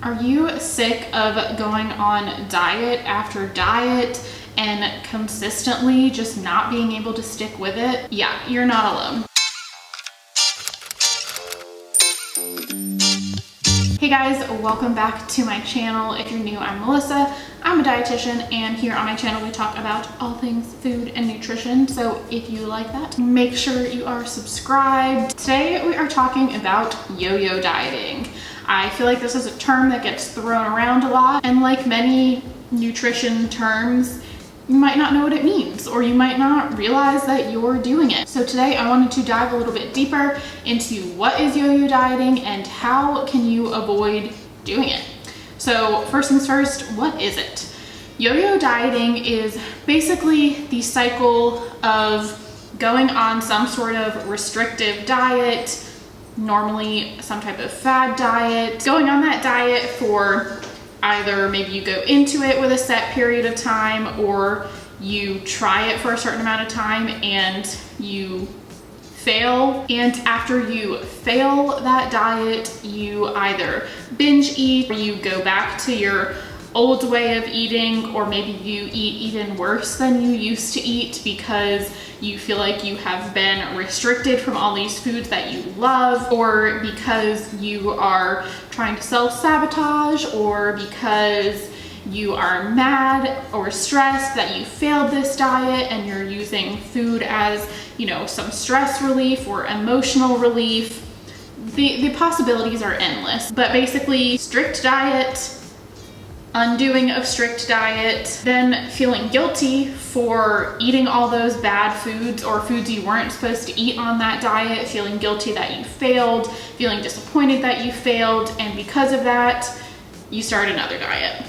Are you sick of going on diet after diet and consistently just not being able to stick with it? Yeah, you're not alone. Hey guys, welcome back to my channel. If you're new, I'm Melissa. I'm a dietitian, and here on my channel we talk about all things food and nutrition. So if you like that, make sure you are subscribed. Today we are talking about yo-yo dieting. I feel like this is a term that gets thrown around a lot, and like many nutrition terms, you might not know what it means, or you might not realize that you're doing it. So today I wanted to dive a little bit deeper into what is yo-yo dieting and how can you avoid doing it. So first things first, what is it? Yo-yo dieting is basically the cycle of going on some sort of restrictive diet, normally some type of fad diet, going on that diet for either maybe you go into it with a set period of time, or you try it for a certain amount of time and you fail. And after you fail that diet, you either binge eat, or you go back to your old way of eating, or maybe you eat even worse than you used to eat because you feel like you have been restricted from all these foods that you love, or because you are trying to self-sabotage, or because you are mad or stressed that you failed this diet and you're using food as, you know, some stress relief or emotional relief. The possibilities are endless. But basically, strict diet, undoing of strict diet, then feeling guilty for eating all those bad foods or foods you weren't supposed to eat on that diet, feeling guilty that you failed, feeling disappointed that you failed, and because of that, you start another diet.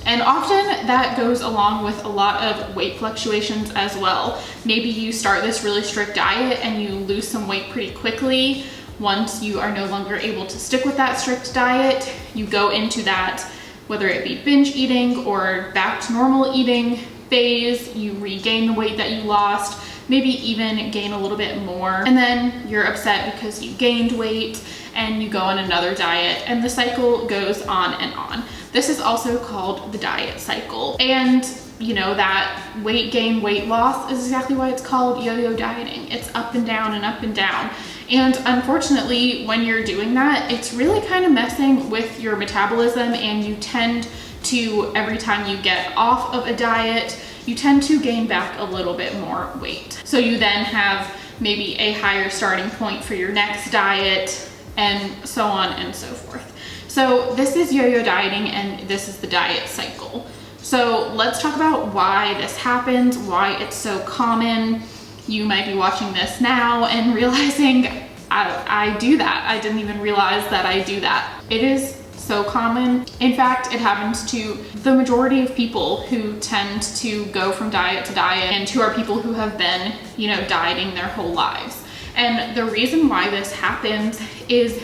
And often that goes along with a lot of weight fluctuations as well. Maybe you start this really strict diet and you lose some weight pretty quickly. Once you are no longer able to stick with that strict diet, you go into that, whether it be binge eating or back to normal eating phase, you regain the weight that you lost, maybe even gain a little bit more, and then you're upset because you gained weight and you go on another diet, and the cycle goes on and on. This is also called the diet cycle. And you know, that weight gain, weight loss is exactly why it's called yo-yo dieting. It's up and down and up and down. And unfortunately, when you're doing that, it's really kind of messing with your metabolism, and you tend to, every time you get off of a diet, you tend to gain back a little bit more weight. So you then have maybe a higher starting point for your next diet, and so on and so forth. So this is yo-yo dieting, and this is the diet cycle. So let's talk about why this happens, why it's so common. You might be watching this now and realizing I do that. I didn't even realize that I do that. It is so common. In fact, it happens to the majority of people who tend to go from diet to diet, and who are people who have been, you know, dieting their whole lives. And the reason why this happens is,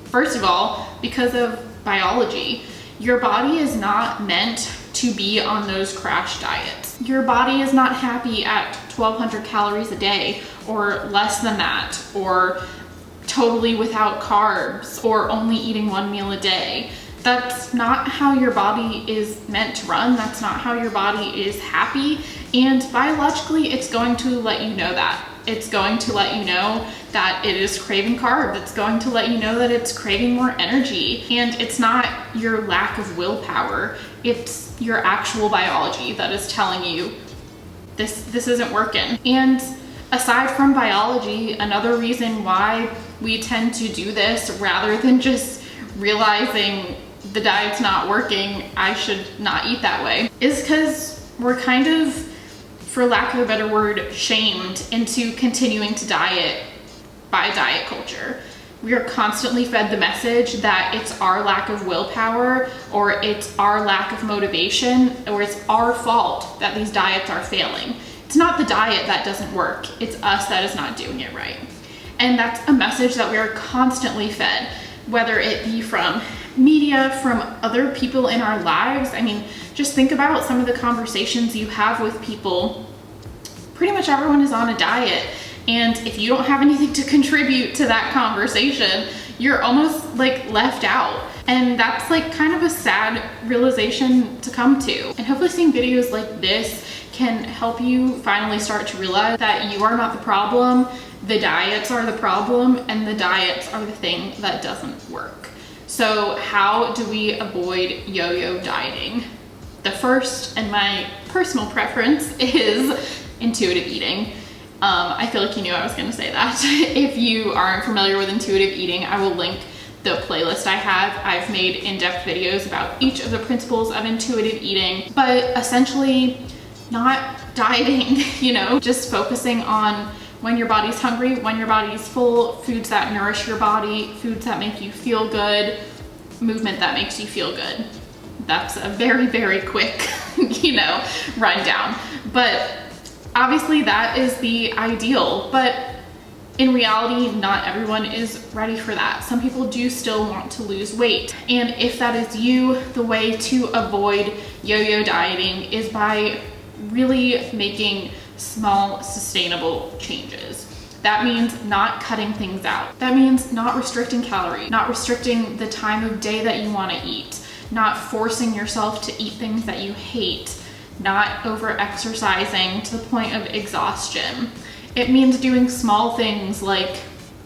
first of all, because of biology. Your body is not meant to be on those crash diets. Your body is not happy at 1,200 calories a day, or less than that, or totally without carbs, or only eating one meal a day. That's not how your body is meant to run. That's not how your body is happy. And biologically, it's going to let you know that. It's going to let you know that it is craving carbs. It's going to let you know that it's craving more energy. And it's not your lack of willpower. It's your actual biology that is telling you this isn't working. And aside from biology, another reason why we tend to do this rather than just realizing the diet's not working, I should not eat that way, is because we're kind of, for lack of a better word, shamed into continuing to diet by diet culture. We are constantly fed the message that it's our lack of willpower, or it's our lack of motivation, or it's our fault that these diets are failing. It's not the diet that doesn't work, it's us that is not doing it right. And that's a message that we are constantly fed, whether it be from media, from other people in our lives. I mean, just think about some of the conversations you have with people. Pretty much everyone is on a diet, and if you don't have anything to contribute to that conversation, you're almost like left out. And that's like kind of a sad realization to come to. And hopefully seeing videos like this can help you finally start to realize that you are not the problem, the diets are the problem, and the diets are the thing that doesn't work. So how do we avoid yo-yo dieting? The first, and my personal preference, is intuitive eating. I feel like you knew I was gonna say that. If you aren't familiar with intuitive eating, I will link the playlist I have. I've made in-depth videos about each of the principles of intuitive eating, but essentially not dieting, you know, just focusing on when your body's hungry, when your body's full, foods that nourish your body, foods that make you feel good, movement that makes you feel good. That's a very, very quick, you know, rundown. But obviously that is the ideal, but in reality, not everyone is ready for that. Some people do still want to lose weight. And if that is you, the way to avoid yo-yo dieting is by really making small, sustainable changes. That means not cutting things out. That means not restricting calories, not restricting the time of day that you want to eat, not forcing yourself to eat things that you hate, not over-exercising to the point of exhaustion. It means doing small things like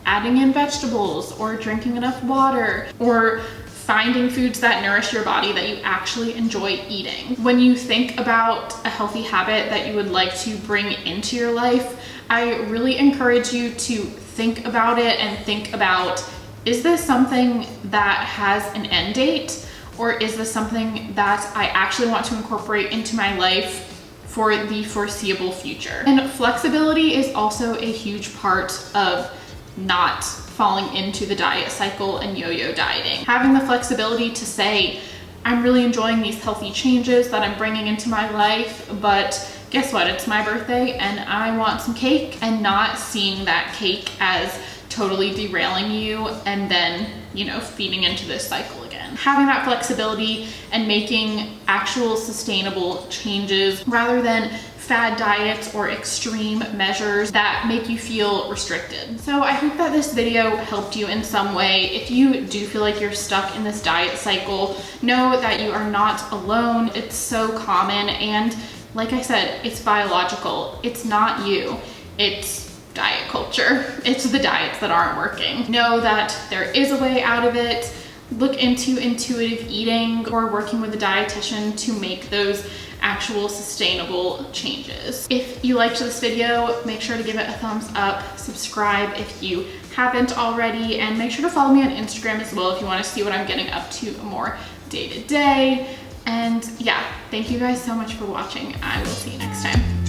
adding in vegetables or drinking enough water or finding foods that nourish your body that you actually enjoy eating. When you think about a healthy habit that you would like to bring into your life, I really encourage you to think about it and think about, is this something that has an end date? Or is this something that I actually want to incorporate into my life for the foreseeable future? And flexibility is also a huge part of not falling into the diet cycle and yo-yo dieting. Having the flexibility to say, I'm really enjoying these healthy changes that I'm bringing into my life, but guess what? It's my birthday and I want some cake, and not seeing that cake as totally derailing you and then, you know, feeding into this cycle again. Having that flexibility and making actual sustainable changes rather than fad diets or extreme measures that make you feel restricted. So I hope that this video helped you in some way. If you do feel like you're stuck in this diet cycle, know that you are not alone. It's so common, and like I said, it's biological. It's not you. It's diet culture. It's the diets that aren't working. Know that there is a way out of it. Look into intuitive eating or working with a dietitian to make those actual sustainable changes. If you liked this video, make sure to give it a thumbs up, subscribe if you haven't already, and make sure to follow me on Instagram as well if you want to see what I'm getting up to more day to day. And yeah, thank you guys so much for watching. I will see you next time.